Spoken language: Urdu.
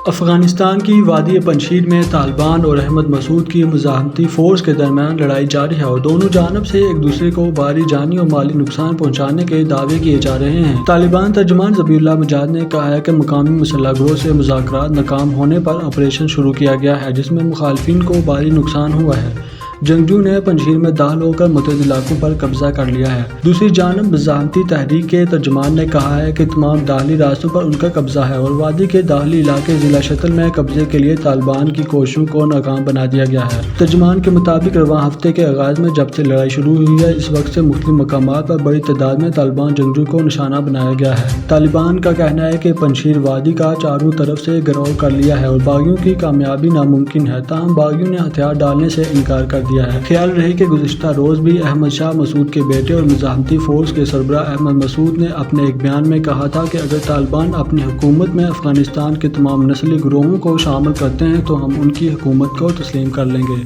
افغانستان کی وادی پنجشیر میں طالبان اور احمد مسعود کی مزاحمتی فورس کے درمیان لڑائی جاری ہے اور دونوں جانب سے ایک دوسرے کو بھاری جانی اور مالی نقصان پہنچانے کے دعوے کیے جا رہے ہیں۔ طالبان ترجمان ذبیح اللہ مجاہد نے کہا ہے کہ مقامی مسلح گروہ سے مذاکرات ناکام ہونے پر آپریشن شروع کیا گیا ہے جس میں مخالفین کو بھاری نقصان ہوا ہے۔ جنگجو نے پنجشیر میں داخل ہو کر متعدد علاقوں پر قبضہ کر لیا ہے۔ دوسری جانب مزاحمتی تحریک کے ترجمان نے کہا ہے کہ تمام داخلی راستوں پر ان کا قبضہ ہے اور وادی کے داخلی علاقے ضلع شتل میں قبضے کے لیے طالبان کی کوششوں کو ناکام بنا دیا گیا ہے۔ ترجمان کے مطابق رواں ہفتے کے آغاز میں جب سے لڑائی شروع ہوئی ہے اس وقت سے مختلف مقامات پر بڑی تعداد میں طالبان جنگجو کو نشانہ بنایا گیا ہے۔ طالبان کا کہنا ہے کہ پنجشیر وادی کا چاروں طرف سے گھیراؤ کر لیا ہے اور باغیوں کی کامیابی ناممکن ہے، تاہم باغیوں نے ہتھیار ڈالنے سے انکار کر دیا ہے۔ خیال رہے کہ گزشتہ روز بھی احمد شاہ مسعود کے بیٹے اور مزاحمتی فورس کے سربراہ احمد مسعود نے اپنے ایک بیان میں کہا تھا کہ اگر طالبان اپنی حکومت میں افغانستان کے تمام نسلی گروہوں کو شامل کرتے ہیں تو ہم ان کی حکومت کو تسلیم کر لیں گے۔